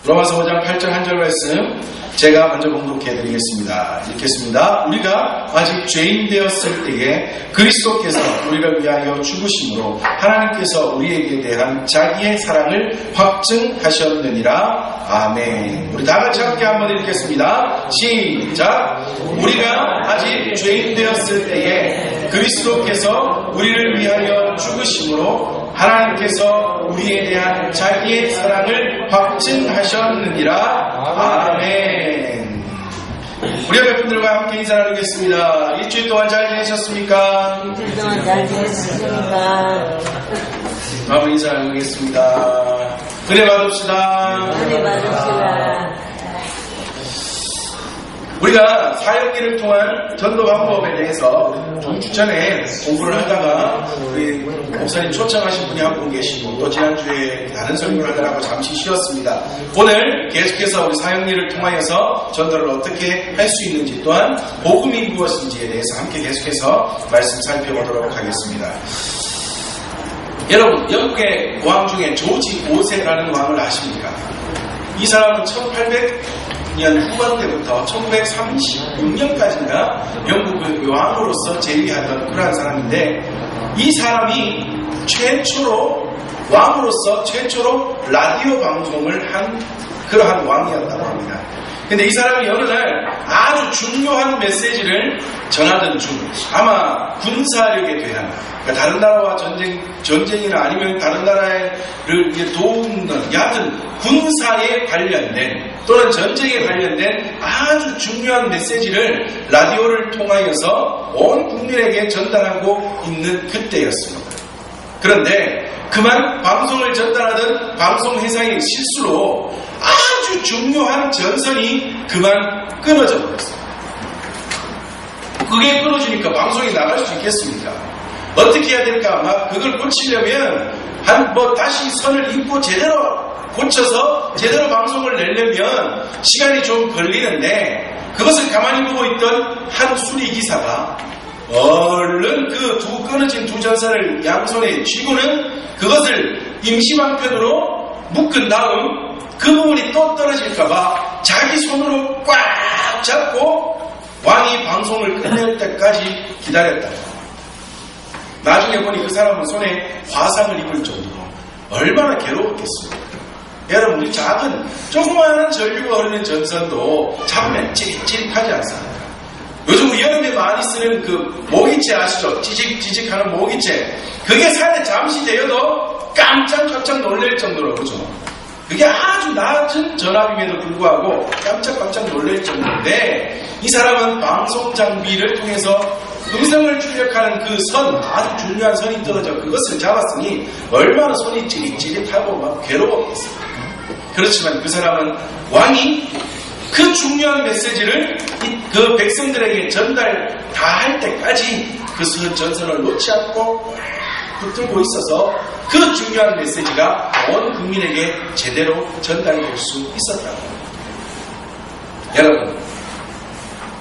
로마서 5장 8절 한 절 말씀 제가 먼저 봉독해드리겠습니다. 읽겠습니다. 우리가 아직 죄인 되었을 때에 그리스도께서 우리를 위하여 죽으심으로 하나님께서 우리에게 대한 자기의 사랑을 확증하셨느니라. 아멘. 우리 다같이 함께 한번 읽겠습니다. 시작. 우리가 아직 죄인 되었을 때에 그리스도께서 우리를 위하여 죽으심으로 하나님께서 우리에 대한 자기의 사랑을 확증하셨느니라. 아멘. 우리 옆에 분들과 함께 인사 나누겠습니다. 일주일 동안 잘 지내셨습니까? 일주일 동안 잘 지냈습니까? 마음을 인사 나누겠습니다. 은혜 받읍시다. 은혜 받읍시다. 우리가 사역기를 통한 전도 방법에 대해서 2주 전에 공부를 하다가 우리 목사님 초청하신 분이 한 분 계시고 또 지난주에 다른 설교를 하느라고 잠시 쉬었습니다. 오늘 계속해서 우리 사역기를 통하여서 전도를 어떻게 할 수 있는지 또한 복음이 무엇인지에 대해서 함께 계속해서 말씀 살펴보도록 하겠습니다. 여러분, 영국의 왕 중에 조지 5세라는 왕을 아십니까? 이 사람은 1800년 후반 때부터 1936년까지나 영국의 왕으로서 재위하던 그러한 사람인데, 이 사람이 왕으로서 최초로 라디오 방송을 한 그러한 왕이었다고 합니다. 근데 이 사람이 어느 날 아주 중요한 메시지를 전하던 중, 아마 군사력에 대한, 그러니까 다른 나라와 전쟁이나 아니면 다른 나라를 도우는, 여하튼 군사에 관련된 또는 전쟁에 관련된 아주 중요한 메시지를 라디오를 통하여서 온 국민에게 전달하고 있는 그때였습니다. 그런데 그만 방송을 전달하던 방송회사의 실수로 아주 중요한 전선이 그만 끊어져 버렸어요. 그게 끊어지니까 방송이 나갈 수 있겠습니까? 어떻게 해야 될까? 막 그걸 고치려면 다시 선을 잇고 제대로 고쳐서 제대로 방송을 내려면 시간이 좀 걸리는데, 그것을 가만히 보고 있던 한 수리기사가 얼른 그 끊어진 두 전선을 양손에 쥐고는 그것을 임시방편으로 묶은 다음 그 부분이 또 떨어질까봐 자기 손으로 꽉 잡고 왕이 방송을 끝낼 때까지 기다렸다. 나중에 보니 그 사람은 손에 화상을 입을 정도로 얼마나 괴로웠겠습니까? 여러분, 우리 작은 조그마한 전류가 흐르는 전선도 잡으면 찌릿찌릿하지 않습니까? 요즘 우리 여름에 많이 쓰는 그 모기채 아시죠? 찌직찌직하는 모기채. 그게 살에 잠시 대여도 깜짝 놀랄 정도로, 그죠? 그게 아주 낮은 전압임에도 불구하고 깜짝 놀랄 정도인데, 이 사람은 방송 장비를 통해서 음성을 출력하는 그 선, 아주 중요한 선이 떨어져 그것을 잡았으니 얼마나 손이 찌릿찌릿하고 막 괴로웠겠습니까? 그렇지만 그 사람은 왕이 그 중요한 메시지를 그 백성들에게 전달 다 할 때까지 그 전선을 놓지 않고 붙들고 있어서 그 중요한 메시지가 온 국민에게 제대로 전달될 수 있었다고 합니다. 여러분,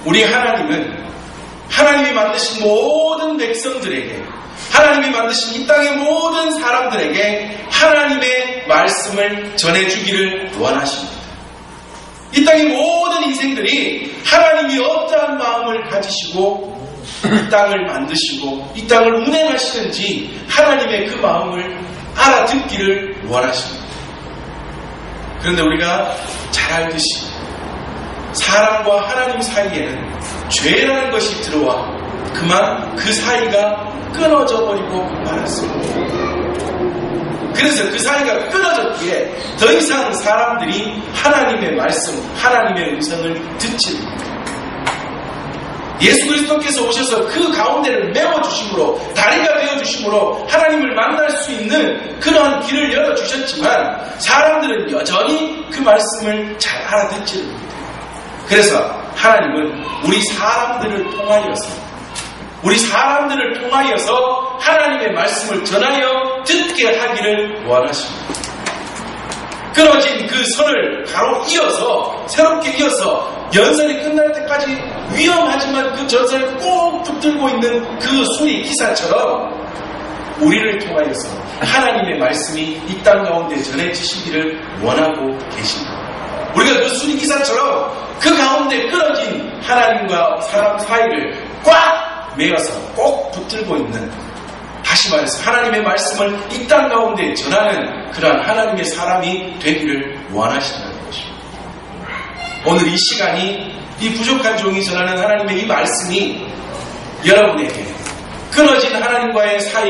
우리 하나님은 하나님이 만드신 모든 백성들에게, 하나님이 만드신 이 땅의 모든 사람들에게 하나님의 말씀을 전해주기를 원하십니다. 이 땅의 모든 인생들이 하나님이 어떠한 마음을 가지시고 이 땅을 만드시고 이 땅을 운행하시는지 하나님의 그 마음을 알아듣기를 원하십니다. 그런데 우리가 잘 알듯이 사람과 하나님 사이에는 죄라는 것이 들어와 그만 그 사이가 끊어져 버리고 말았습니다. 그래서 그 사이가 끊어졌기에 더 이상 사람들이 하나님의 말씀, 하나님의 음성을 듣지 못합니다. 예수 그리스도께서 오셔서 그 가운데를 메워주심으로, 다리가 되어주심으로 하나님을 만날 수 있는 그러한 길을 열어주셨지만 사람들은 여전히 그 말씀을 잘 알아듣지를 못해요. 그래서 하나님은 우리 사람들을 통하여서 하나님의 말씀을 전하여 듣게 하기를 원하십니다. 끊어진 그 선을 바로 새롭게 이어서 연설이 끝날 때까지 위험하지만 그 전선을 꼭 붙들고 있는 그 수리 기사처럼 우리를 통하여서 하나님의 말씀이 이 땅 가운데 전해지시기를 원하고 계십니다. 가운데 끊어진 하나님과 사람 사이를 꽉 메어서 꼭 붙들고 있는, 다시 말해서 하나님의 말씀을 이 땅 가운데 전하는 그러한 하나님의 사람이 되기를 원하신다는 것입니다. 오늘 이 시간이 이 부족한 종이 전하는 하나님의 이 말씀이 여러분에게 끊어진 하나님과의 사이,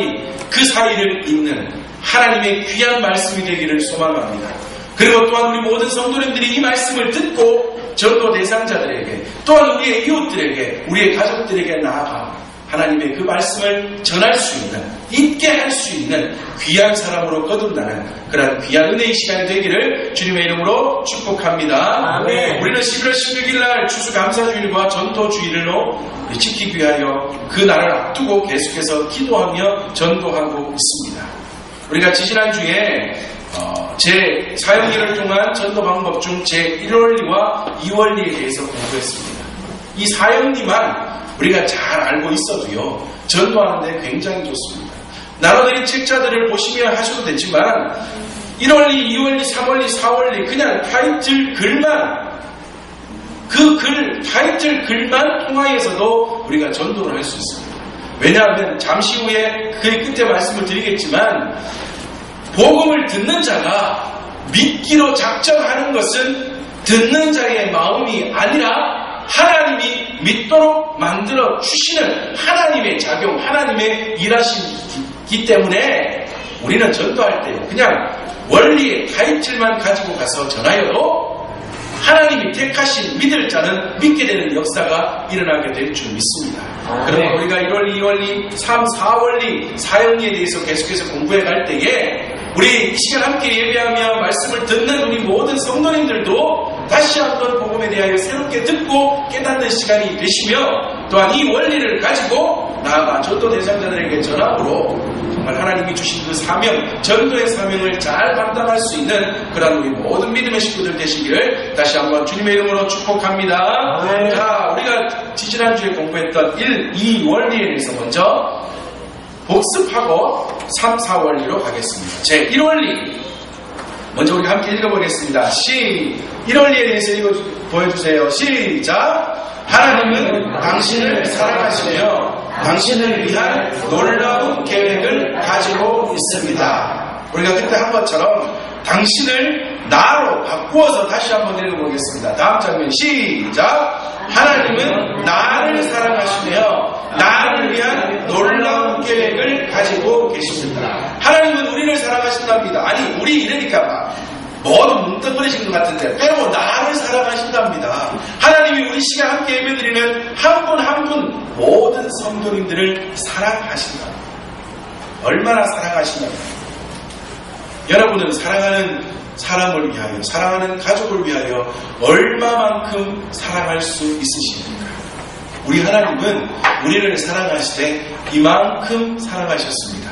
그 사이를 잇는 하나님의 귀한 말씀이 되기를 소망합니다. 그리고 또한 우리 모든 성도님들이 이 말씀을 듣고 전도 대상자들에게, 또한 우리의 이웃들에게, 우리의 가족들에게 나아가 하나님의 그 말씀을 전할 수 있는, 있게 할 수 있는 귀한 사람으로 거듭나는 그런 귀한 은혜의 시간이 되기를 주님의 이름으로 축복합니다. 아멘. 우리는 11월 16일 날 추수감사주일과 전도주일로 지키기 위하여 그 날을 앞두고 계속해서 기도하며 전도하고 있습니다. 우리가 지지난주에 제 사형리를 통한 전도 방법 중 제 1원리와 2원리에 대해서 공부했습니다. 이 사형리만 우리가 잘 알고 있어도요, 전도하는데 굉장히 좋습니다. 나눠드린 책자들을 보시면 하셔도 되지만 1원리, 2원리, 3원리, 4원리 그냥 타이틀 글만, 그 타이틀 글만 통하여서도 우리가 전도를 할 수 있습니다. 왜냐하면 잠시 후에 그 끝에 말씀을 드리겠지만 복음을 듣는 자가 믿기로 작정하는 것은 듣는 자의 마음이 아니라 하나님이 믿도록 만들어 주시는 하나님의 작용, 하나님의 일하심이기 때문에 우리는 전도할 때 그냥 원리의 타이틀만 가지고 가서 전하여도 하나님이 택하신 믿을 자는 믿게 되는 역사가 일어나게 될 줄 믿습니다. 그러면 우리가 1원리, 2원리, 3, 4원리, 사형리에 대해서 계속해서 공부해 갈 때에 우리 이 시간 함께 예배하며 말씀을 듣는 우리 모든 성도님들도 다시 한번 복음에 대하여 새롭게 듣고 깨닫는 시간이 되시며, 또한 이 원리를 가지고 나아가 전도 대상자들에게 전함으로 정말 하나님이 주신 그 사명, 전도의 사명을 잘 감당할 수 있는 그런 우리 모든 믿음의 식구들 되시기를 다시 한번 주님의 이름으로 축복합니다. 자, 우리가 지지난주에 공부했던 1, 2 원리에 대해서 먼저 복습하고 3, 4원리로 가겠습니다. 제 1원리 먼저 우리 함께 읽어보겠습니다. 1원리에 대해서 보여주세요. 시작! 하나님은 당신을 사랑하시며 당신을 위한 놀라운 계획을 가지고 있습니다. 우리가 그때 한 것처럼 당신을 나로 바꾸어서 다시 한번 읽어보겠습니다. 다음 장면 시작! 하나님은 나를 사랑하시며 나를 위한 놀라운 계획을 가지고 계십니다. 하나님은 우리를 사랑하신답니다. 아니, 우리 이러니까 모두 뭉뚱그려진 것 같은데 빼고 나를 사랑하신답니다. 하나님이 우리 시간 함께 예배드리는 한 분 한 분 모든 성도님들을 사랑하신답니다. 얼마나 사랑하시냐면 여러분은 사랑하는 사람을 위하여, 사랑하는 가족을 위하여 얼마만큼 사랑할 수 있으십니까? 우리 하나님은 우리를 사랑하시되 이만큼 사랑하셨습니다.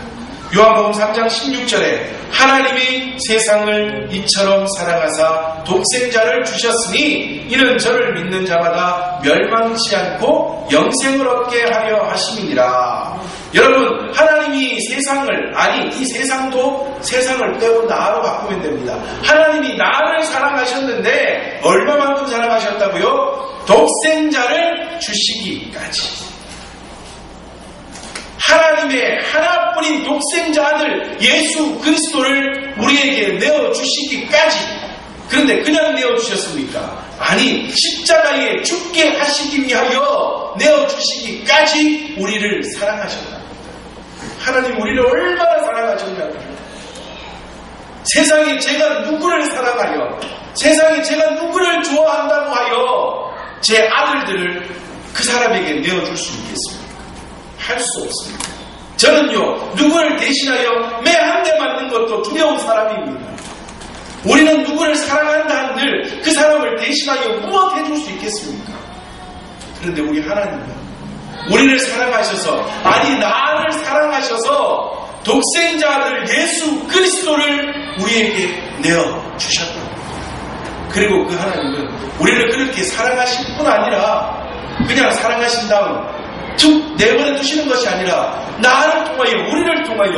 요한복음 3장 16절에 하나님이 세상을 이처럼 사랑하사 독생자를 주셨으니 이는 저를 믿는 자마다 멸망치 않고 영생을 얻게 하려 하심이니라. 여러분, 하나님이 세상을, 아니 이 세상도 세상을 빼고 나로 바꾸면 됩니다. 하나님이 나를 사랑하셨는데 얼마만큼 사랑하셨다고요? 독생자를 주시기까지. 하나님의 하나뿐인 독생자 아들 예수 그리스도를 우리에게 내어주시기까지. 그런데 그냥 내어주셨습니까? 아니, 십자가에 죽게 하시기 위하여 내어주시기까지 우리를 사랑하셨다. 하나님 우리를 얼마나 사랑하셨냐고요. 세상에 제가 누구를 사랑하여, 세상에 제가 누구를 좋아한다고 하여 제 아들들을 그 사람에게 내어줄 수 있겠습니까? 할 수 없습니다. 저는요, 누구를 대신하여 매 한 대 맞는 것도 두려운 사람입니다. 우리는 누구를 사랑한다 한들 그 사람을 대신하여 무엇 해줄 수 있겠습니까? 그런데 우리 하나님은 우리를 사랑하셔서, 아니 나를 사랑하셔서 독생자 아들 예수 그리스도를 우리에게 내어주셨다. 그리고 그 하나님은 우리를 그렇게 사랑하실 뿐 아니라 그냥 사랑하신 다음 툭 내버려 두시는 것이 아니라 나를 통하여, 우리를 통하여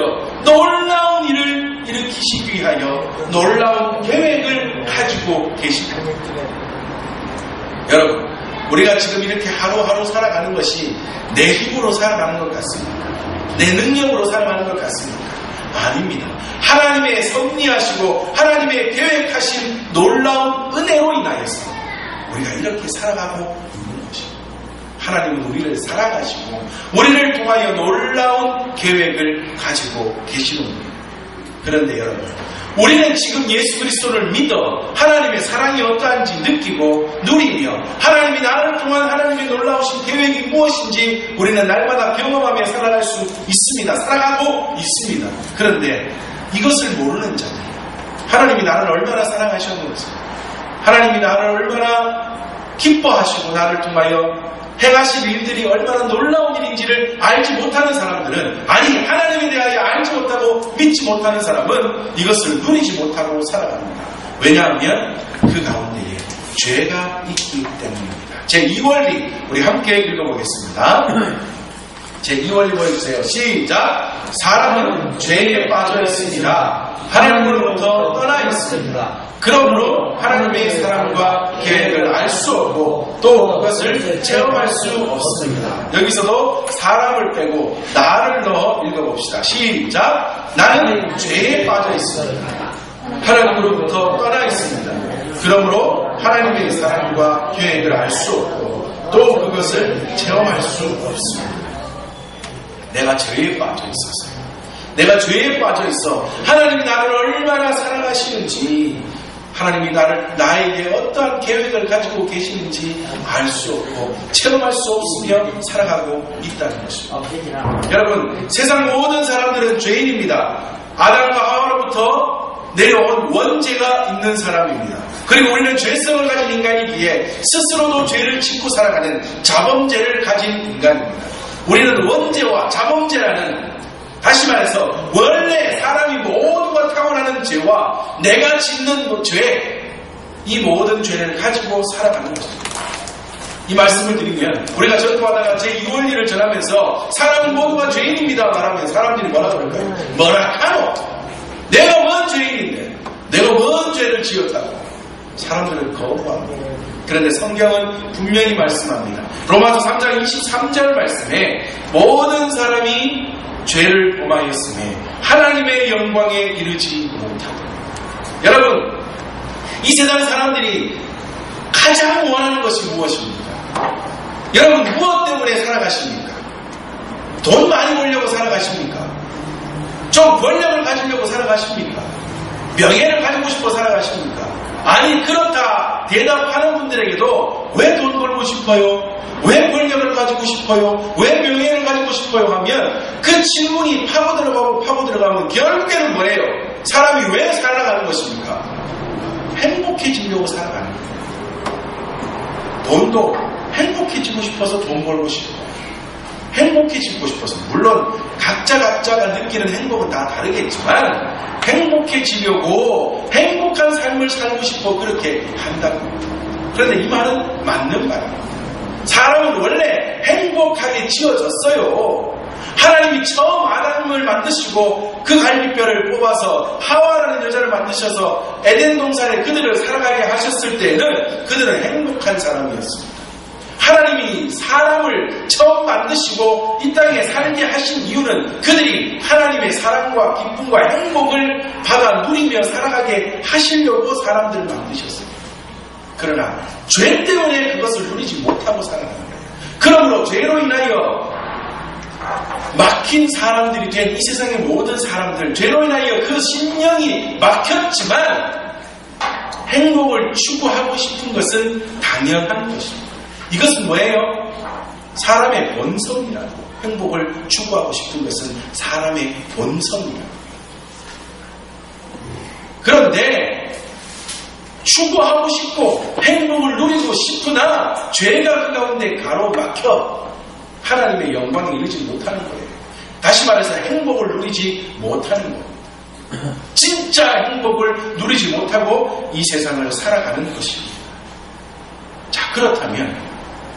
놀라운 일을 일으키시기 위하여 놀라운 계획을 가지고 계십니다. 여러분, 우리가 지금 이렇게 하루하루 살아가는 것이 내 힘으로 살아가는 것 같습니까? 내 능력으로 살아가는 것 같습니까? 아닙니다. 하나님의 섭리하시고 하나님의 계획하신 놀라운 은혜로 인하여서 우리가 이렇게 살아가고 있는 것입니다. 하나님은 우리를 사랑하시고 우리를 통하여 놀라운 계획을 가지고 계시는 거예요. 그런데 여러분, 우리는 지금 예수 그리스도를 믿어 하나님의 사랑이 어떠한지 느끼고 누리며 하나님이 나를 통한 하나님의 놀라우신 계획이 무엇인지 우리는 날마다 경험하며 살아갈 수 있습니다. 살아가고 있습니다. 그런데 이것을 모르는 자들, 하나님이 나를 얼마나 사랑하셨는지, 하나님이 나를 얼마나 기뻐하시고 나를 통하여 행하실 일들이 얼마나 놀라운 일인지를 알지 못하는 사람들은, 아니 하나님에 대하여 알지 못하고 믿지 못하는 사람은 이것을 누리지 못하고 살아갑니다. 왜냐하면 그 가운데에 죄가 있기 때문입니다. 제2원리 우리 함께 읽어보겠습니다. 제2원리 보여주세요. 시작. 사람은 죄에 빠져 있습니다. 하나님으로부터 떠나 있습니다. 그러므로 하나님의 사랑과 계획을 알 수 없고 또 그것을 체험할 수 없습니다. 여기서도 사람을 빼고 나를 넣어 읽어봅시다. 시작. 나는 죄에 빠져 있습니다. 하나님으로부터 떠나 있습니다. 그러므로 하나님의 사랑과 계획을 알 수 없고 또 그것을 체험할 수 없습니다. 내가 죄에 빠져 있어서요. 내가 죄에 빠져 있어 하나님이 나를 얼마나 사랑하시는지, 하나님이 나에게 어떠한 계획을 가지고 계시는지 알 수 없고 체험할 수 없으며 살아가고 있다는 것입니다. 여러분, 세상 모든 사람들은 죄인입니다. 아담과 하와로부터 내려온 원죄가 있는 사람입니다. 그리고 우리는 죄성을 가진 인간이기에 스스로도 죄를 짓고 살아가는 자범죄를 가진 인간입니다. 우리는 원죄와 자범죄라는, 다시 말해서 원래 사람이 모두가 타고나는 죄와 내가 짓는 죄, 이 모든 죄를 가지고 살아가는 것입니다. 이 말씀을 드리면 우리가 전도하다가 제2원리를 전하면서 사람은 모두가 죄인입니다 말하면 사람들이 뭐라 그럴까요? 뭐라 하노? 내가 뭔 죄인인데? 내가 뭔 죄를 지었다고? 사람들은 거부합니다. 그런데 성경은 분명히 말씀합니다. 로마서 3장 23절 말씀에 모든 사람이 죄를 범하였음에 하나님의 영광에 이르지 못하고. 여러분, 이 세상 사람들이 가장 원하는 것이 무엇입니까? 여러분, 무엇 때문에 살아가십니까? 돈 많이 벌려고 살아가십니까? 좀 권력을 가지려고 살아가십니까? 명예를 가지고 싶어 살아가십니까? 아니, 그렇다 대답하는 분들에게도 왜 돈 벌고 싶어요? 왜 권력을 가지고 싶어요? 왜 명예를 가지고 싶어요? 하면 그 질문이 파고들어가면 결국에는 뭐예요? 사람이 왜 살아가는 것입니까? 행복해지려고 살아가는 거예요. 돈도 행복해지고 싶어서 돈 벌고 싶어요. 행복해지고 싶어서, 물론 각자가 느끼는 행복은 다 다르겠지만 행복해지려고 행복한 삶을 살고 싶어 그렇게 한다고 합니다. 그런데 이 말은 맞는 말입니다. 사람은 원래 행복하게 지어졌어요. 하나님이 처음 아담을 만드시고 그 갈비뼈를 뽑아서 하와라는 여자를 만드셔서 에덴 동산에 그들을 살아가게 하셨을 때에는 그들은 행복한 사람이었습니다. 하나님이 사람을 처음 만드시고 이 땅에 살게 하신 이유는 그들이 하나님의 사랑과 기쁨과 행복을 받아 누리며 살아가게 하시려고 사람들을 만드셨어요. 그러나 죄 때문에 그것을 누리지 못하고 살아가는 거예요. 그러므로 죄로 인하여 막힌 사람들이 된 이 세상의 모든 사람들, 죄로 인하여 그 심령이 막혔지만 행복을 추구하고 싶은 것은 당연한 것입니다. 이것은 뭐예요? 사람의 본성이라고. 행복을 추구하고 싶은 것은 사람의 본성이라고. 그런데 추구하고 싶고 행복을 누리고 싶으나 죄가 그 가운데 가로막혀 하나님의 영광에 이르지 못하는 거예요. 다시 말해서 행복을 누리지 못하는 거예요. 진짜 행복을 누리지 못하고 이 세상을 살아가는 것입니다. 자, 그렇다면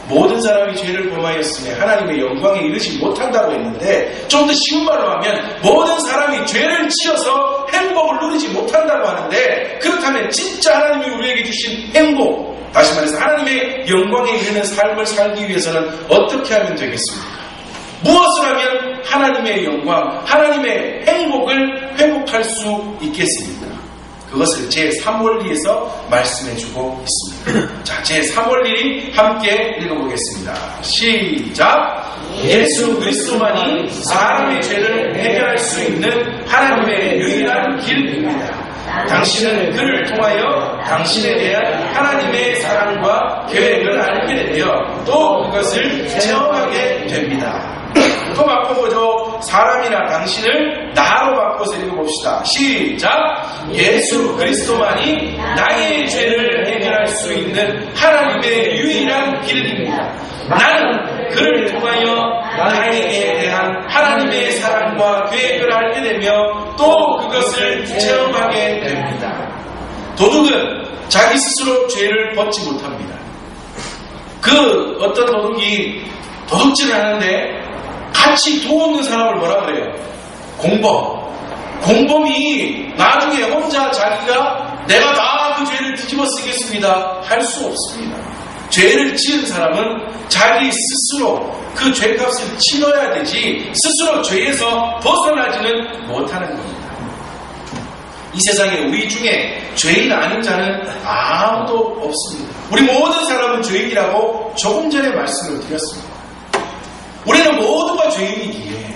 모든 사람이 죄를 범하였으며 하나님의 영광에 이르지 못한다고 했는데, 좀 더 쉬운 말로 하면 모든 사람이 죄를 지어서 행복을 누리지 못한다고 하는데, 그렇다면 진짜 하나님이 우리에게 주신 행복, 다시 말해서 하나님의 영광에 이르는 삶을 살기 위해서는 어떻게 하면 되겠습니까? 무엇을 하면 하나님의 영광, 하나님의 행복을 회복할 수 있겠습니까? 그것을 제3원리에서 말씀해주고 있습니다. 자, 제3원리 함께 읽어보겠습니다. 시작! 예수 그리스도만이 사람의 죄를 해결할 수 있는 하나님의 유일한 길입니다. 당신은 그를 통하여 당신에 대한 하나님의 사랑과 계획을 알게 되며 또 그것을 체험하게 됩니다. 또 바꿔보죠. 사람이나 당신을 나로 바꿔서 읽어봅시다. 시작! 예수 그리스도만이 나의 죄를 해결할 수 있는 하나님의 유일한 길입니다. 나는 그를 통하여 나에게 대한 하나님의 사랑과 계획을 알게 되며 또 그것을 체험하게 됩니다. 도둑은 자기 스스로 죄를 벗지 못합니다. 그 어떤 도둑이 도둑질을 하는데 같이 도우는 사람을 뭐라 그래요? 공범이 나중에 혼자 자기가 내가 다 그 죄를 뒤집어 쓰겠습니다 할 수 없습니다. 죄를 지은 사람은 자기 스스로 그 죄값을 치러야 되지 스스로 죄에서 벗어나지는 못하는 겁니다. 이 세상에 우리 중에 죄인 아닌 자는 아무도 없습니다. 우리 모든 사람은 죄인이라고 조금 전에 말씀을 드렸습니다. 우리는 모두가 죄인이기에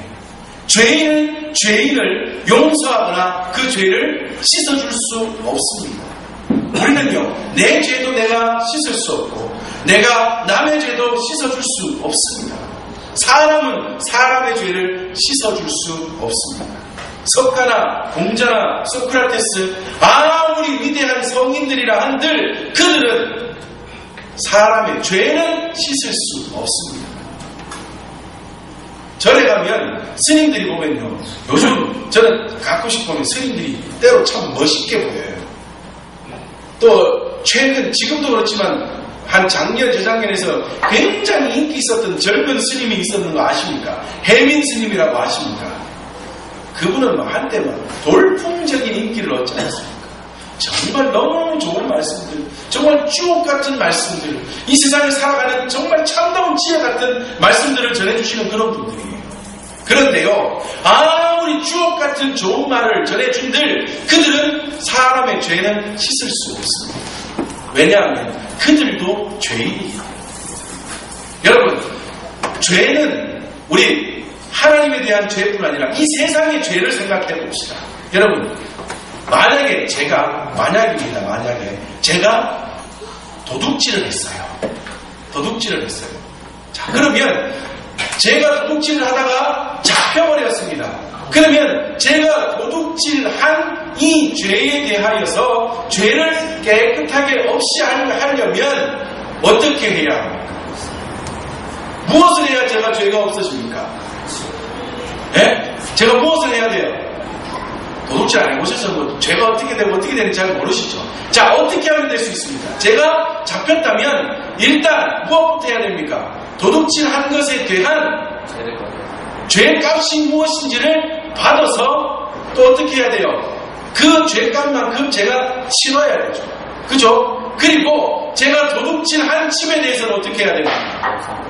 죄인은 죄인을 용서하거나 그 죄를 씻어줄 수 없습니다. 우리는요, 내 죄도 내가 씻을 수 없고 내가 남의 죄도 씻어줄 수 없습니다. 사람은 사람의 죄를 씻어줄 수 없습니다. 석가나 공자나 소크라테스 아무리 위대한 성인들이라 한들 그들은 사람의 죄는 씻을 수 없습니다. 절에 가면 스님들이 보면요, 요즘 저는 가끔씩 보면 스님들이 때로 참 멋있게 보여요. 또 최근 지금도 그렇지만 한 작년 재작년에서 굉장히 인기 있었던 젊은 스님이 있었는 거 아십니까? 해민 스님이라고 아십니까? 그분은 한때 돌풍적인 인기를 얻지 않았습니까? 정말 너무 좋은 말씀들, 정말 주옥 같은 말씀들, 이 세상에 살아가는 정말 참다운 지혜 같은 말씀들을 전해주시는 그런 분들이에요. 그런데요, 아무리 주옥 같은 좋은 말을 전해준들 그들은 사람의 죄는 씻을 수 없습니다. 왜냐하면 그들도 죄인이에요. 여러분, 죄는 우리 하나님에 대한 죄뿐 아니라 이 세상의 죄를 생각해 봅시다. 여러분, 만약에 제가 도둑질을 했어요. 자, 그러면 제가 도둑질을 하다가 잡혀버렸습니다. 그러면 제가 도둑질한 이 죄에 대하여서 죄를 깨끗하게 없이 하려면 어떻게 해야 합니까? 무엇을 해야 제가 죄가 없어집니까? 예? 제가 무엇을 해야 돼요? 도둑질 안 해보셔서 죄가 어떻게 되고 어떻게 되는지 잘 모르시죠? 자, 어떻게 하면 될 수 있습니까? 제가 잡혔다면 일단 무엇부터 해야 됩니까? 도둑질한 것에 대한 죄값이 무엇인지를 받아서 또 어떻게 해야 돼요? 그 죄값만큼 제가 치러야 되죠. 그죠? 그리고 제가 도둑질한 집에 대해서는 어떻게 해야 됩니까?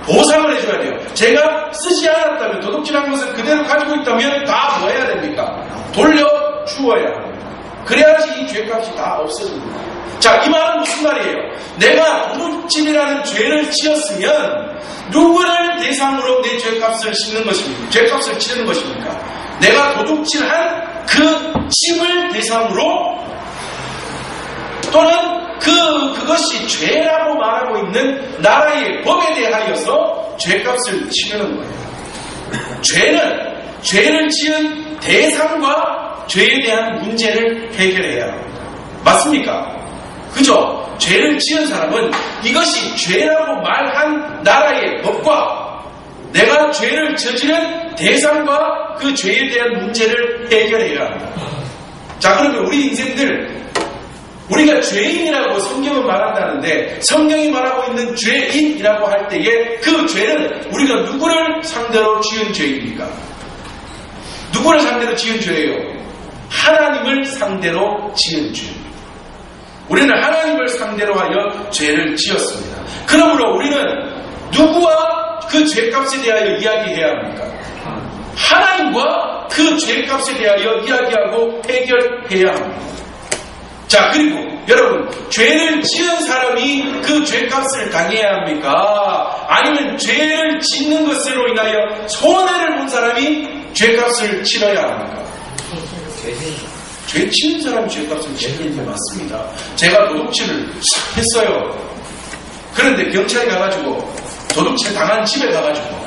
보상을 해줘야 돼요. 제가 쓰지 않았다면, 도둑질한 것을 그대로 가지고 있다면 다 뭐 해야 됩니까? 돌려주어야 합니다. 그래야지 이 죄값이 다 없어집니다. 자, 이 말은 무슨 말이에요? 내가 도둑질이라는 죄를 지었으면 누구를 대상으로 내 죄값을 씻는 것입니까? 죄값을 치르는 것입니까? 내가 도둑질한 그 집을 대상으로, 또는 그것이 죄라고 말하고 있는 나라의 법에 대하여서 죄값을 치르는 거예요. 죄는 죄를 지은 대상과 죄에 대한 문제를 해결해야 합니다. 맞습니까? 그죠? 죄를 지은 사람은 이것이 죄라고 말한 나라의 법과 내가 죄를 저지른 대상과 그 죄에 대한 문제를 해결해야 합니다. 자, 그러면 우리 인생들, 우리가 죄인이라고 성경은 말한다는데 성경이 말하고 있는 죄인이라고 할 때에 그 죄는 우리가 누구를 상대로 지은 죄입니까? 누구를 상대로 지은 죄예요? 하나님을 상대로 지은 죄입니다. 우리는 하나님을 상대로 하여 죄를 지었습니다. 그러므로 우리는 누구와 그 죄값에 대하여 이야기해야 합니까? 하나님과 그 죄값에 대하여 이야기하고 해결해야 합니다. 자, 그리고 여러분, 죄를 지은 사람이 그 죄값을 당해야 합니까? 아니면 죄를 짓는 것으로 인하여 손해를 본 사람이 죄값을 치러야 합니까? 죄 지은 사람이 죄값을 치르는 게 맞습니다. 제가 도둑질을 했어요. 그런데 경찰에 가가지고 도둑질 당한 집에 가가지고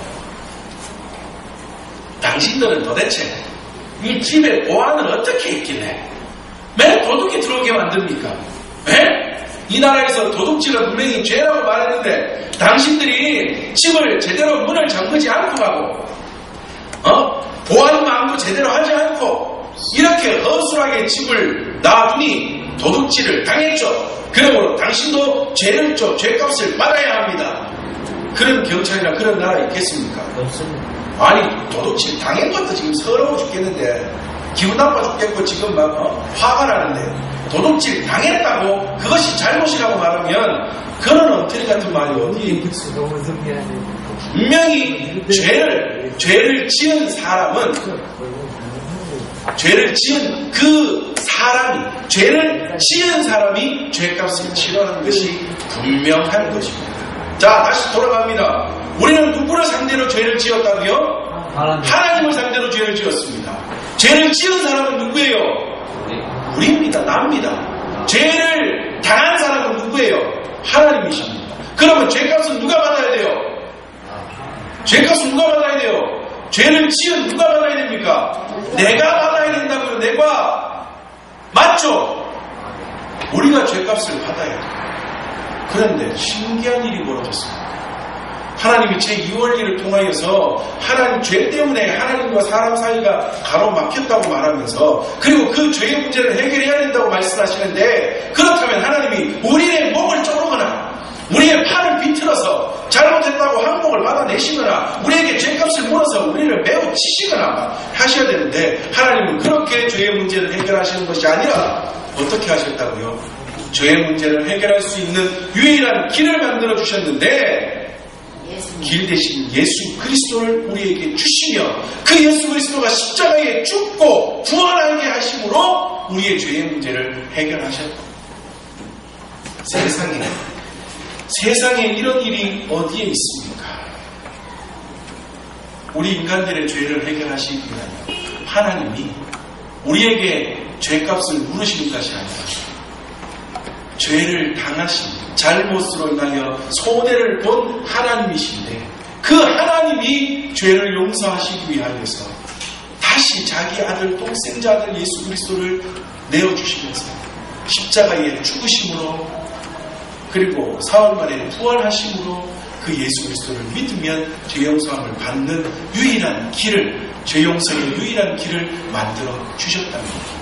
당신들은 도대체 이 집의 보안을 어떻게 했길래 왜 도둑이 들어오게 만듭니까? 왜? 이 나라에서 도둑질은 분명히 죄라고 말했는데 당신들이 집을 제대로 문을 잠그지 않고 가고 보안망도 제대로 하지 않고 이렇게 허술하게 집을 놔두니 도둑질을 당했죠. 그러므로 당신도 죄를 줘 죄값을 받아야 합니다. 그런 경찰이나 그런 나라 있겠습니까? 없습니다. 아니, 도둑질 당한 것도 지금 서러워 죽겠는데 기분 나빠 죽겠고 지금 막 화가 나는데 도둑질 당했다고 그것이 잘못이라고 말하면 그런 엉터리 같은 말이 어디에 있겠어요? 분명히 죄를 지은 사람은 죄를 지은 그 사람이 죄를 지은 사람이 죄값을 치러는 것이 분명한 것입니다. 자, 다시 돌아갑니다. 우리는 누구를 상대로 죄를 지었다고요? 하나님을 상대로 죄를 지었습니다. 죄를 지은 사람은 누구예요? 우리입니다. 납니다. 죄를 당한 사람은 누구예요? 하나님이십니다. 그러면 죄값은 누가 받아야 돼요? 죄값은 누가 받아야 돼요? 죄를 지은 누가 받아야 됩니까? 내가 받아야 된다고요. 내가. 맞죠? 우리가 죄값을 받아야 돼요. 그런데 신기한 일이 벌어졌습니다. 하나님이 제2원리를 통하여서 하나님 죄 때문에 하나님과 사람 사이가 가로막혔다고 말하면서 그리고 그 죄의 문제를 해결해야 된다고 말씀하시는데 그렇다면 하나님이 우리의 목을 조르거나 우리의 팔을 비틀어서 잘못했다고 항목을 받아내시거나 우리에게 죄값을 물어서 우리를 매우 치시거나 하셔야 되는데 하나님은 그렇게 죄의 문제를 해결하시는 것이 아니라 어떻게 하셨다고요? 죄의 문제를 해결할 수 있는 유일한 길을 만들어 주셨는데 길 대신 예수 그리스도를 우리에게 주시며 그 예수 그리스도가 십자가에 죽고 부활하게 하심으로 우리의 죄의 문제를 해결하셨다. 세상에 이런 일이 어디에 있습니까? 우리 인간들의 죄를 해결하시기 위하여 하나님이 우리에게 죄값을 물으시는 것이 아니라 죄를 당하신 잘못으로 인하여 손해를 본 하나님이신데 그 하나님이 죄를 용서하시기 위하여서 다시 자기 아들 독생자 아들 예수 그리스도를 내어주시면서 십자가에 죽으심으로 그리고 사흘 만에 부활하심으로 그 예수 그리스도를 믿으면 죄 용서함을 받는 유일한 길을 죄 용서의 유일한 길을 만들어 주셨답니다.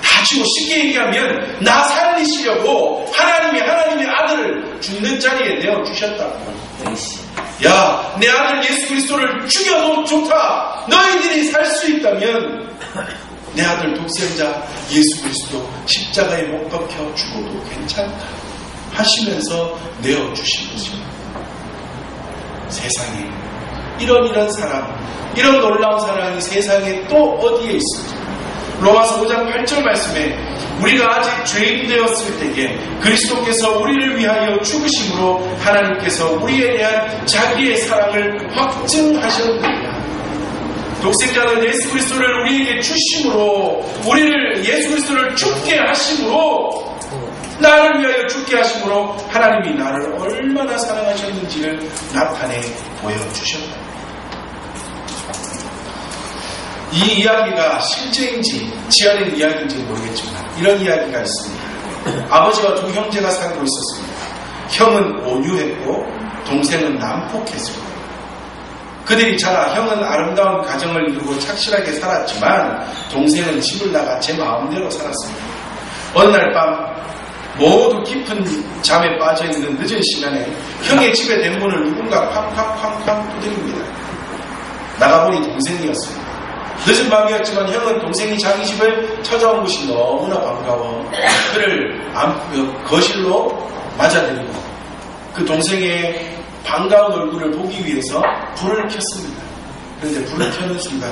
다시고 쉽게 얘기하면 나 살리시려고 하나님의 아들을 죽는 자리에 내어주셨다고. 야, 내 아들 예수 그리스도를 죽여도 좋다. 너희들이 살 수 있다면 내 아들 독생자 예수 그리스도 십자가에 못 박혀 죽어도 괜찮다 하시면서 내어주신 것입니다. 세상에 이런 사랑, 이런 놀라운 사랑이 세상에 또 어디에 있습니까? 로마서 5장 8절 말씀에 우리가 아직 죄인 되었을 때에 그리스도께서 우리를 위하여 죽으심으로 하나님께서 우리에 대한 자기의 사랑을 확증하셨느니라. 독생자는 예수 그리스도를 우리에게 주심으로 우리를 예수 그리스도를 죽게 하심으로 나를 위하여 죽게 하심으로 하나님이 나를 얼마나 사랑하셨는지를 나타내 보여주셨다. 이 이야기가 실제인지 지어낸 이야기인지 모르겠지만 이런 이야기가 있습니다. 아버지와 두 형제가 살고 있었습니다. 형은 온유했고 동생은 난폭했습니다. 그들이 자라 형은 아름다운 가정을 이루고 착실하게 살았지만 동생은 집을 나가 제 마음대로 살았습니다. 어느 날 밤 모두 깊은 잠에 빠져있는 늦은 시간에 형의 집의 대문을 누군가 쾅쾅쾅쾅 두드립니다. 나가보니 동생이었습니다. 늦은 밤이었지만 형은 동생이 자기 집을 찾아온 것이 너무나 반가워 그를 거실로 맞아들이고 그 동생의 반가운 얼굴을 보기 위해서 불을 켰습니다. 그런데 불을 켜는 순간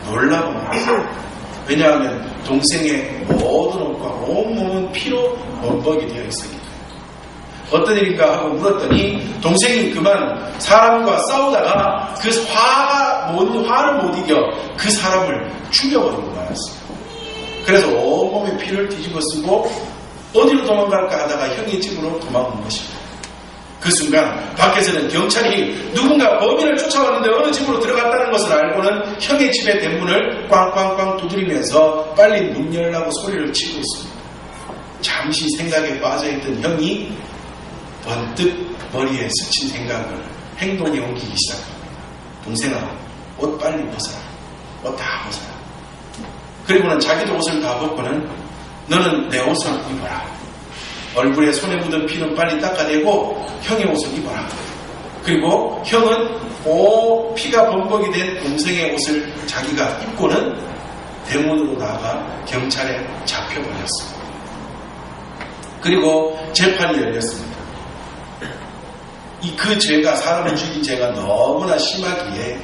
놀라고 말았어요. 왜냐하면 동생의 모든 옷과 온몸은 피로 범벅이 되어 있으니까. 어떤 일인가 하고 물었더니 동생이 그만 사람과 싸우다가 그 화를 못 이겨 그 사람을 죽여버리고 말았어요. 그래서 온몸에 피를 뒤집어 쓰고 어디로 도망갈까 하다가 형의 집으로 도망온 것입니다. 그 순간 밖에서는 경찰이 누군가 범인을 쫓아왔는데 어느 집으로 들어갔다는 것을 알고는 형의 집의 대문을 꽝꽝꽝 두드리면서 빨리 문 열라고 소리를 치고 있습니다. 잠시 생각에 빠져있던 형이 번뜩 머리에 스친 생각을 행동에 옮기기 시작합니다. 동생아, 옷 빨리 벗어라. 옷 다 벗어라. 그리고는 자기도 옷을 다 벗고는 너는 내 옷을 입어라. 얼굴에 손에 묻은 피는 빨리 닦아내고 형의 옷을 입어라. 그리고 형은 피가 범벅이 된 동생의 옷을 자기가 입고는 대문으로 나가 경찰에 잡혀버렸습니다. 그리고 재판이 열렸습니다. 그 죄가 사람을 죽인 죄가 너무나 심하기에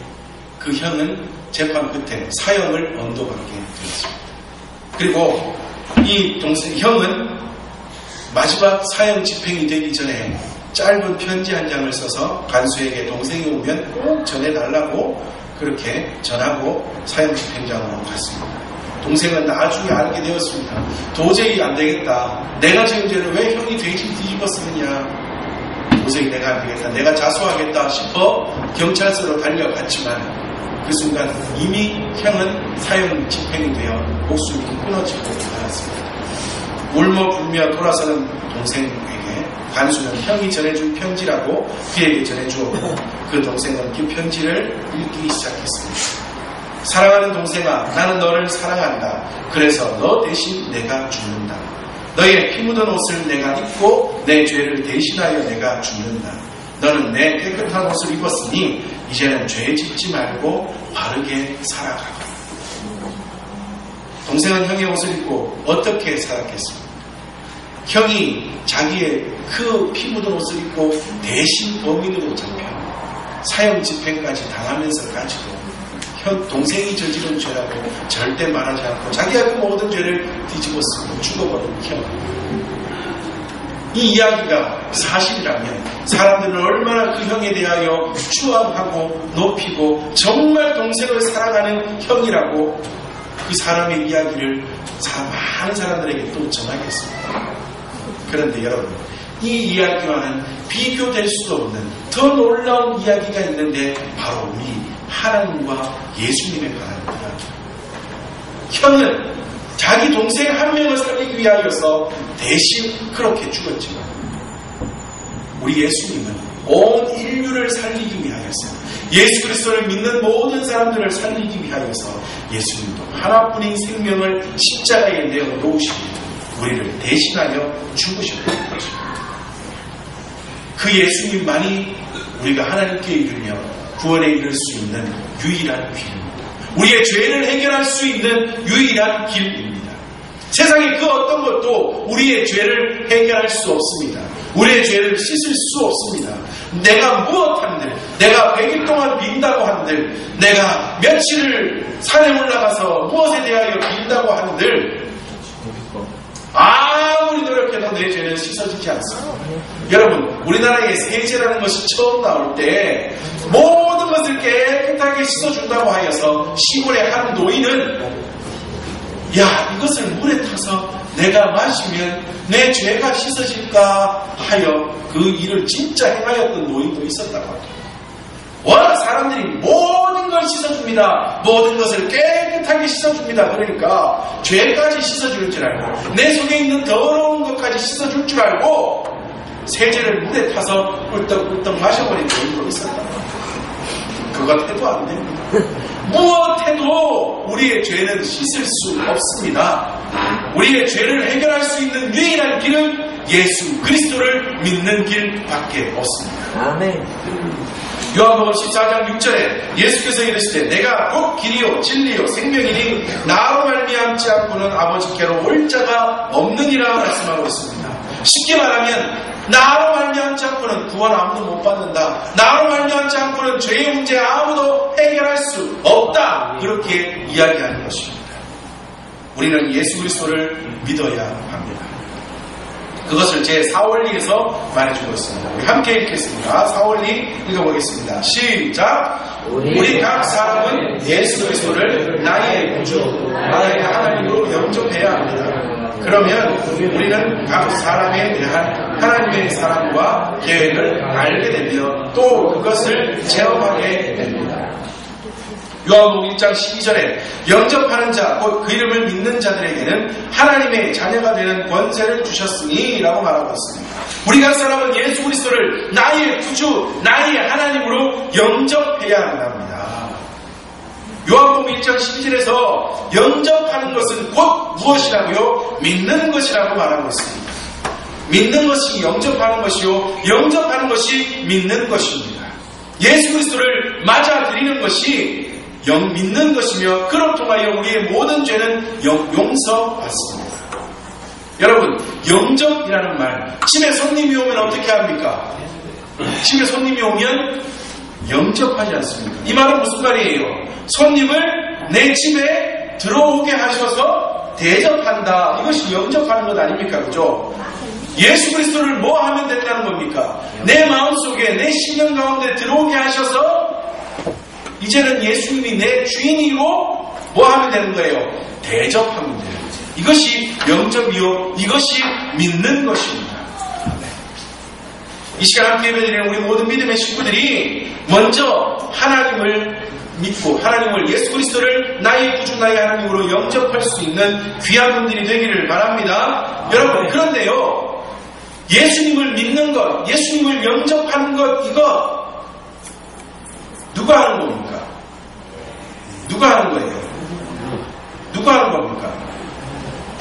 그 형은 재판 끝에 사형을 언도받게 되었습니다. 그리고 이 형은 마지막 사형 집행이 되기 전에 짧은 편지 한 장을 써서 간수에게 동생이 오면 꼭 전해달라고 그렇게 전하고 사형 집행장으로 갔습니다. 동생은 나중에 알게 되었습니다. 도저히 안 되겠다. 내가 지은 죄를 왜 형이 돼지 뒤집어 쓰느냐. 도저히 내가 안 되겠다. 내가 자수하겠다 싶어 경찰서로 달려갔지만 그 순간 이미 형은 사형 집행이 되어 목숨이 끊어지고 말았습니다. 울며불며 돌아서는 동생에게 간수는 형이 전해준 편지라고 그에게 전해주었고 그 동생은 그 편지를 읽기 시작했습니다. 사랑하는 동생아, 나는 너를 사랑한다. 그래서 너 대신 내가 죽는다. 너의 피 묻은 옷을 내가 입고 내 죄를 대신하여 내가 죽는다. 너는 내 깨끗한 옷을 입었으니 이제는 죄 짓지 말고 바르게 살아가라. 동생은 형의 옷을 입고 어떻게 살았겠습니까? 형이 자기의 그 피 묻은 옷을 입고 대신 범인으로 잡혀 사형 집행까지 당하면서까지도 동생이 저지른 죄라고 절대 말하지 않고 자기가 그 모든 죄를 뒤집어 쓰고 죽어버린 형. 이 이야기가 사실이라면 사람들은 얼마나 그 형에 대하여 추앙하고 높이고 정말 동생을 사랑하는 형이라고 그 사람의 이야기를 많은 사람들에게 또 전하겠습니다. 그런데 여러분, 이 이야기와는 비교될 수도 없는 더 놀라운 이야기가 있는데 바로 우리 하나님과 예수님에 관한 이야기. 형은 자기 동생 한 명을 살리기 위하여서 대신 그렇게 죽었지만 우리 예수님은 온 인류를 살리기 위하여서 예수 그리스도를 믿는 모든 사람들을 살리기 위하여서 예수님도 하나뿐인 생명을 십자가에 내어 놓으시고 우리를 대신하여 죽으셨다는 것입니다. 그 예수님만이 우리가 하나님께 이르며 구원에 이를 수 있는 유일한 길입니다. 우리의 죄를 해결할 수 있는 유일한 길입니다. 세상의 그 어떤 것도 우리의 죄를 해결할 수 없습니다. 우리의 죄를 씻을 수 없습니다. 내가 무엇한들, 내가 100일 동안 빈다고 한들, 내가 며칠을 산에 올라가서 무엇에 대하여 빈다고 한들 아무리 노력해도 내 죄는 씻어지지 않습니다. 여러분, 우리나라에 세제라는 것이 처음 나올 때 모든 것을 깨끗하게 씻어준다고 하여서 시골의 한 노인은 야, 이것을 물에 타서 내가 마시면 내 죄가 씻어질까 하여 그 일을 진짜 행하였던 노인도 있었다고 합니다. 워낙 사람들이 모든 걸 씻어줍니다. 모든 것을 깨끗하게 씻어줍니다. 그러니까 죄까지 씻어줄 줄 알고 내 속에 있는 더러운 것까지 씻어줄 줄 알고 세제를 물에 타서 꿀떡꿀떡 마셔버린 노인도 있었다. 그것 해도 안 됩니다. 무엇 해도 우리의 죄는 씻을 수 없습니다. 우리의 죄를 해결할 수 있는 유일한 길은 예수 그리스도를 믿는 길밖에 없습니다. 아멘. 요한복음 14장 6절에 예수께서 이르시되 내가 곧 길이요 진리요 생명이니 나로 말미암지 않고는 아버지께로 올 자가 없느니라 말씀하고 있습니다. 쉽게 말하면 나로 말미암지 않고는 구원 아무도 못 받는다. 나로 말미암지 않고는 죄의 문제 아무도 해결할 수 없다. 그렇게 이야기하는 것입니다. 우리는 예수 그리스도를 믿어야 합니다. 그것을 제 4원리에서 말해주고 있습니다. 우리 함께 읽겠습니다. 4원리 읽어보겠습니다. 시작! 우리 각 사람은 예수 그리스도를 나의 구주, 나의 하나님으로 영접해야 합니다. 그러면 우리는 각 사람에 대한 하나님의 사랑과 계획을 알게 되며 또 그것을 체험하게 됩니다. 요한복음 1장 12절에 영접하는 자, 곧 그 이름을 믿는 자들에게는 하나님의 자녀가 되는 권세를 주셨으니 라고 말하고 있습니다. 우리 각 사람은 예수 그리스도를 나의 구주, 나의 하나님으로 영접해야 한답니다. 요한복음 1장 12절에서 영접하는 것은 곧 무엇이라고요? 믿는 것이라고 말하고 있습니다. 믿는 것이 영접하는 것이요, 영접하는 것이 믿는 것입니다. 예수 그리스도를 맞아들이는 것이 믿는 것이며 그로 통하여 우리의 모든 죄는 용서받습니다. 여러분, 영접이라는 말, 집에 손님이 오면 어떻게 합니까? 집에 손님이 오면 영접하지 않습니까? 이 말은 무슨 말이에요? 손님을 내 집에 들어오게 하셔서 대접한다. 이것이 영접하는 것 아닙니까? 그죠? 예수 그리스도를 뭐 하면 된다는 겁니까? 내 마음속에, 내 심령 가운데 들어오게 하셔서 이제는 예수님이 내 주인이고 뭐 하면 되는 거예요? 대접하면 돼요. 이것이 영접이요, 이것이 믿는 것입니다. 이 시간 함께 예배드리는 우리 모든 믿음의 식구들이 먼저 하나님을 믿고 하나님을, 예수 그리스도를 나의 구주, 나의 하나님으로 영접할 수 있는 귀한 분들이 되기를 바랍니다. 여러분, 그런데요, 예수님을 믿는 것, 예수님을 영접하는 것, 이거 누가 하는 겁니까? 누가 하는 거예요? 누가 하는 겁니까?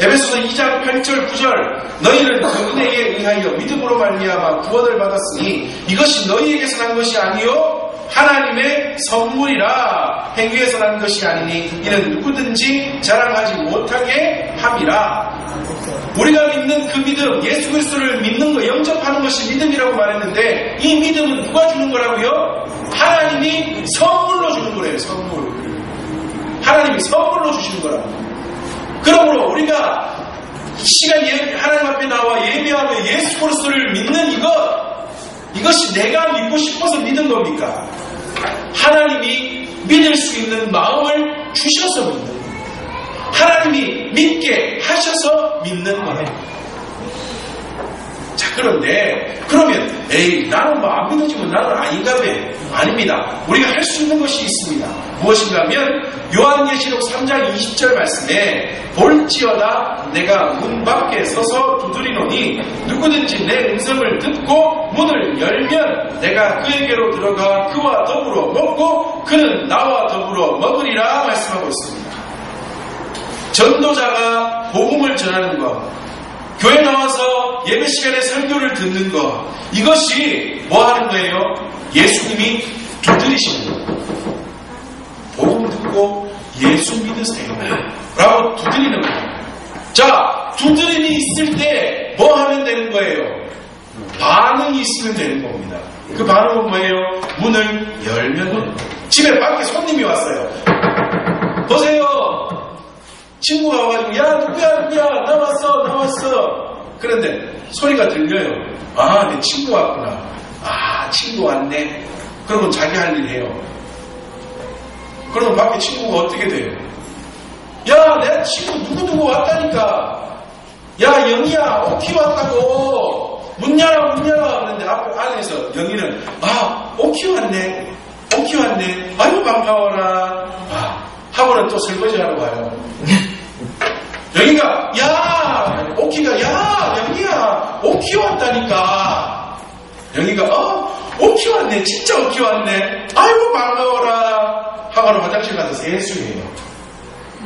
에베소서 2장 8절 9절 너희는 은혜에 의하여 믿음으로 말미암아 구원을 받았으니 이것이 너희에게서 난 것이 아니요 하나님의 선물이라. 행위에서 난 것이 아니니 이는 누구든지 자랑하지 못하게 함이라. 우리가 믿는 그 믿음, 예수 그리스도를 믿는 거, 영접하는 것이 믿음이라고 말했는데 이 믿음은 누가 주는 거라고요? 하나님이 선물로 주는 거래요. 선물. 하나님이 선물로 주시는 거라고. 그러므로 우리가 이 시간 하나님 앞에 나와 예배하며 예수 그리스도를 믿는 이것이 내가 믿고 싶어서 믿은 겁니까? 하나님이 믿을 수 있는 마음을 주셔서 믿는 겁니다. 하나님이 믿게 하셔서 믿는 거예요. 자, 그런데 그러면 나는 뭐 안 믿어지면 나는 아닌가 봐. 아닙니다. 우리가 할 수 있는 것이 있습니다. 무엇인가 하면 요한계시록 3장 20절 말씀에 볼지어다 내가 문 밖에 서서 두드리노니 누구든지 내 음성을 듣고 문을 열면 내가 그에게로 들어가 그와 더불어 먹고 그는 나와 더불어 먹으리라 말씀하고 있습니다. 전도자가 복음을 전하는 것, 교회 나와서 예배 시간에 설교를 듣는 것, 이것이 뭐 하는 거예요? 예수님이 두드리시는 거예요. 복음 듣고 예수 믿으세요 라고 두드리는 거예요. 자, 두드림이 있을 때 뭐 하면 되는 거예요? 반응이 있으면 되는 겁니다. 그 반응은 뭐예요? 문을 열면 집에 밖에 손님이 왔어요. 보세요. 친구가 와가지고 야 누구야 나 왔어. 그런데 소리가 들려요. 아, 내 친구 왔구나. 아, 친구 왔네. 그러면 자기 할 일 해요. 그러면 밖에 친구가 어떻게 돼요? 야, 내 친구 누구 왔다니까. 야, 영희야, 오키 왔다고. 문 열어. 그런데 안에서 영희는 오키 왔네. 아이고 반가워라. 하고는 또 설거지하러 와요. 영희가 오키가 영희야 오키 왔다니까. 영희가 오키 왔네. 진짜 오키 왔네. 아이고 반가워라. 하고는 화장실 가서 세수해요.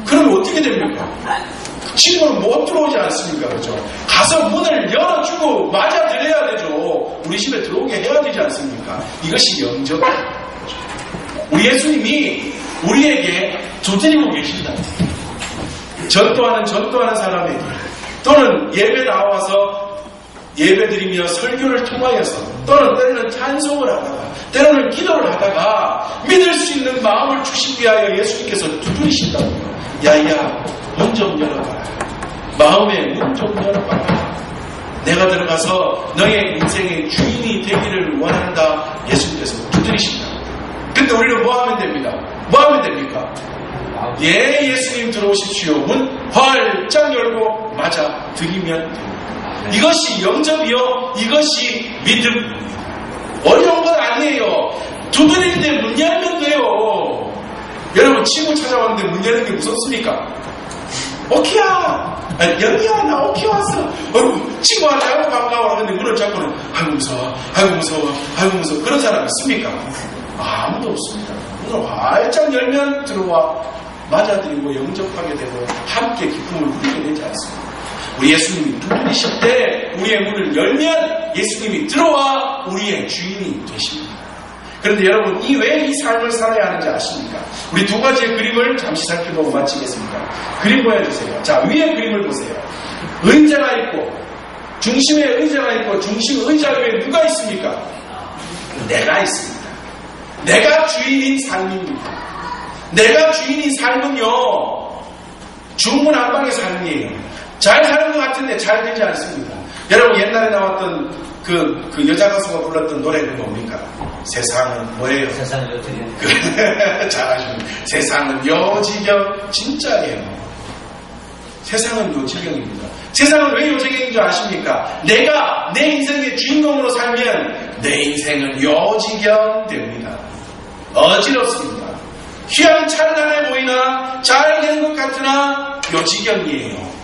그러면 어떻게 됩니까? 친구는 못 들어오지 않습니까? 그렇죠? 가서 문을 열어주고 맞아들여야 되죠. 우리 집에 들어오게 해야 되지 않습니까? 이것이 영접입니다. 우리 예수님이 우리에게 두드리고 계신다. 전도하는 사람에게 또는 예배 나와서 예배드리며 설교를 통하여서 또는 때로는 찬송을 하다가 때로는 기도를 하다가 믿을 수 있는 마음을 주시기 위하여 예수님께서 두드리신다고요. 야야, 문 좀 열어봐라. 마음의 문 좀 열어봐라. 내가 들어가서 너의 인생의 주인이 되기를 원한다. 예수님께서 두드리신다. 근데 우리는 뭐 하면 됩니다? 뭐 하면 됩니까? 예, 예수님 들어오십시오. 문 활짝 열고 맞아 드리면 됩니다. 이것이 영접이요, 이것이 믿음입니다. 어려운 건 아니에요. 두드릴 때 문 열면 돼요. 여러분, 친구 찾아왔는데 문 여는 게 무섭습니까? 오키야! 영희야, 나 오키 왔어. 친구한테 아이고 반가워. 근데 문을 잡고는 아이고 무서워, 아이고 무서워, 아이고 무서워. 그런 사람 있습니까? 아무도 없습니다. 문을 활짝 열면 들어와 맞아들이고 영접하게 되고 함께 기쁨을 누리게 되지 않습니다. 우리 예수님이 두드리실 때 우리의 문을 열면 예수님이 들어와 우리의 주인이 되십니다. 그런데 여러분, 왜 이 삶을 살아야 하는지 아십니까? 우리 두 가지의 그림을 잠시 살펴보고 마치겠습니다. 그림 보여주세요. 자, 위에 그림을 보세요. 의자가 있고 중심에 의자가 있고 중심 의자 위에 누가 있습니까? 내가 있습니다. 내가 주인인 삶입니다. 내가 주인인 삶은요, 중문안방의 삶이에요. 잘 사는 것 같은데 잘 되지 않습니다. 여러분, 옛날에 나왔던 그 여자 가수가 불렀던 노래는 뭡니까? 세상은 뭐예요? 세상은 요지경. 잘하십니다. 세상은 요지경. 진짜예요. 세상은 요지경입니다. 세상은 왜 요지경인 줄 아십니까? 내가 내 인생의 주인공으로 살면 내 인생은 요지경 됩니다. 어지럽습니다. 휘황찬란해 보이나 잘 되는 것 같으나 요지경이에요.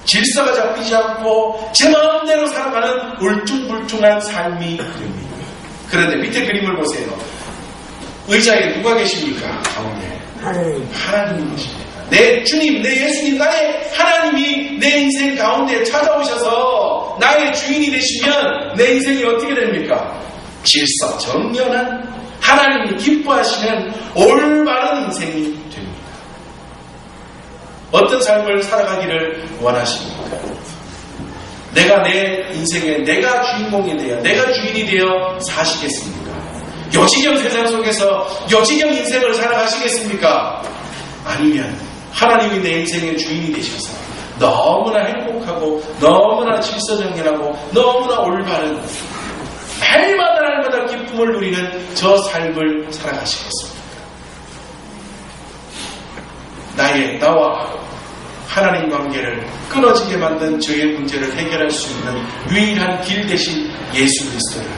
질서가 잡히지 않고 제 마음대로 살아가는 울퉁불퉁한 삶이 됩니다. 그런데 밑에 그림을 보세요. 의자에 누가 계십니까? 가운데 하나님이 계십니다. 내 주님, 내 예수님, 나의 하나님이 내 인생 가운데 찾아오셔서 나의 주인이 되시면 내 인생이 어떻게 됩니까? 질서 정연한 하나님이 기뻐하시는 올바른 인생이 됩니다. 어떤 삶을 살아가기를 원하십니까? 내가 내 인생에 내가 주인공이 되어 내가 주인이 되어 사시겠습니까? 요지경 세상 속에서 요지경 인생을 살아가시겠습니까? 아니면 하나님이 내 인생의 주인이 되셔서 너무나 행복하고 너무나 질서정연하고 너무나 올바른 날마다 기쁨을 누리는 저 삶을 살아가시겠습니까? 나와 하나님 관계를 끊어지게 만든 저의 문제를 해결할 수 있는 유일한 길 대신 예수 그리스도를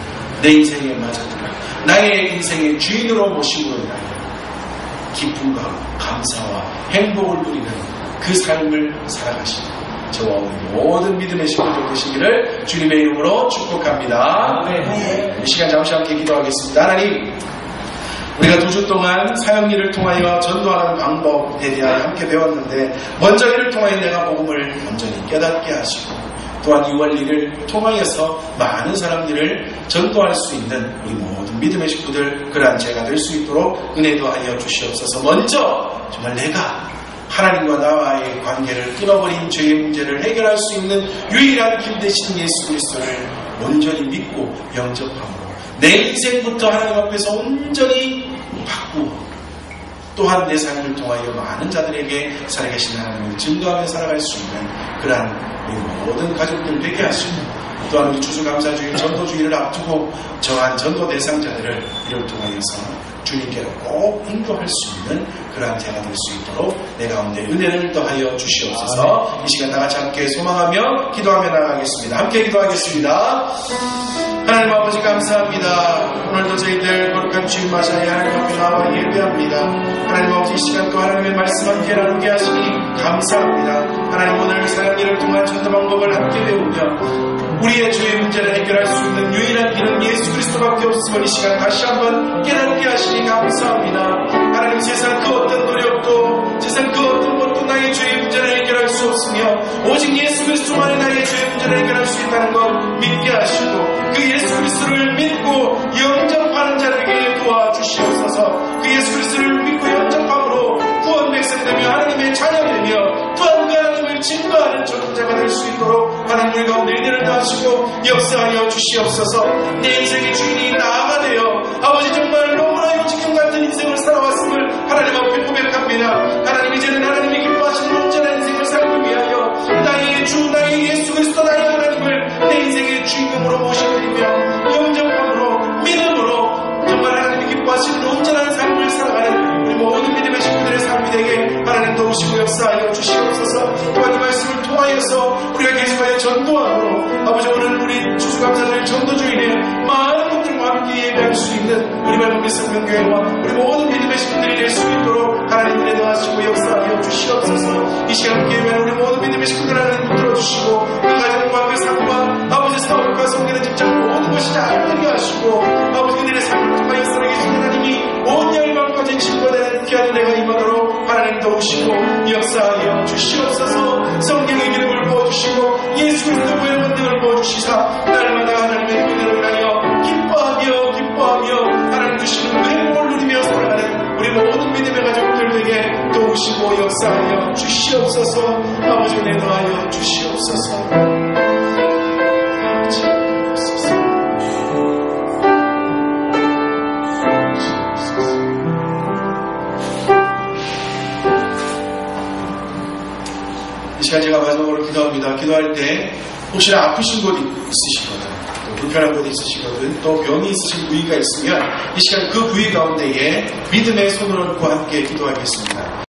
내 인생에 맞아들여 나의 인생의 주인으로 모심으로 인하여 기쁨과 감사와 행복을 누리는 그 삶을 살아가시는 저와 우리 모든 믿음의 식구들 되시기를 주님의 이름으로 축복합니다. 이 시간 잠시 함께 기도하겠습니다. 하나님, 우리가 2주 동안 사역일을 통하여 전도하는 방법에 대하여 함께 배웠는데 먼저 이를 통하여 내가 복음을 온전히 깨닫게 하시고 또한 6월1을 통하여서 많은 사람들을 전도할 수 있는 우리 모든 믿음의 식구들 그러한 제가 될 수 있도록 은혜도 하여 주시옵소서. 먼저 정말 내가 하나님과 나와의 관계를 끊어버린 죄의 문제를 해결할 수 있는 유일한 길 되신 예수 그리스도를 온전히 믿고 영접함으로 내 인생부터 하나님 앞에서 온전히 바꾸고 또한 내 삶을 통하여 많은 자들에게 살아계신 하나님을 증거하며 살아갈 수 있는 그러한 우리 모든 가족들 되게 하시고 또한 우리 추수감사주일 전도주의를 앞두고 정한 전도 대상자들을 이를 통하여서 주님께로 꼭 인도할 수 있는 그러한 제가 될 수 있도록 내 가운데 은혜를 더하여 주시옵소서. 이 시간 다같이 함께 소망하며 기도하며 나가겠습니다. 함께 기도하겠습니다. 하나님 아버지 감사합니다. 오늘도 저희들 거룩한 주님 마사에 하나님 앞에 나와 예배합니다. 하나님 아버지 이 시간 또 하나님의 말씀 함께 나누게 하시니 감사합니다. 하나님 오늘 사역일을 통한 전도 방법을 함께 배우며 우리의 죄의 문제를 해결할 수 있는 유일한 길은 예수 그리스도밖에 없음을 이 시간 다시 한번 깨닫게 하시니 감사합니다. 하나님 세상 그 어떤 노력도 세상 그 어떤 것도 나의 죄의 문제를 해결할 수 없으며 오직 예수 그리스도만이 나의 죄의 문제를 해결할 수 있다는 것 믿게 하시고 그 예수 그리스도를 믿고 영접하는 자를 역사하여 주시옵소서. 내 인생의 주인이 나가 되어 아버지 정말 너무나 요지경 같은 인생을 살아왔음을 하나님 앞에 고백합니다. 하나님 이제는 하나님이 기뻐하시는 온전한 인생을 살기 위하여 나의 주 나의 예수 그리스도 나의 하나님을 내 인생의 주인공으로 모셔드리며 영접함으로 믿음으로 정말 하나님이 기뻐하시는 온전한 삶을 살아가는 우리 모든 믿음의 식구들의 삶이 되게 하나님 도우시고 역사하여 주시옵소서. 또한 이 말씀을 통하여서 우리가 계속하여 전도함으로 아버지 오늘 우리 추수감사절 전도주일에 많은 분들과 함께 예배할 수 있는 우리 말복의 성명교회와 우리 모든 믿음의 식구들이 될 수 있도록 하나님 은혜 더하시고 역사하여 주시옵소서. 이 시간 함께 예배하는 우리 모든 믿음의 식구들 하나님 붙들어주시고 그 가정과 그 삶과 아버지 사업과 성결의 직장 모든 것이 다 알게 하시고 아버지 그들의 삶을 통하여 살아계신 하나님이 온 열방까지 증거되는 귀한 은혜가 임하도록 하나님 도우시고 역사하여 주시옵소서. 성령의 기름을 부어주시고 예수 그리스도의 권능을 부어주시사 날마다 하나님의 은혜를 위하여 기뻐하며 하나님 주시는 은혜를 누리며 살아가는 우리 모든 믿음의 가족들에게 도우시고 역사하여 주시옵소서. 아버지 은혜 더하여 주시옵소서. 이 시간 제가 마지막으로 기도합니다. 기도할 때 혹시나 아프신 곳이 있으시거든, 또 불편한 곳이 있으시거든, 또 병이 있으신 부위가 있으면 이 시간 그 부위 가운데에 믿음의 손을 얹고 함께 기도하겠습니다.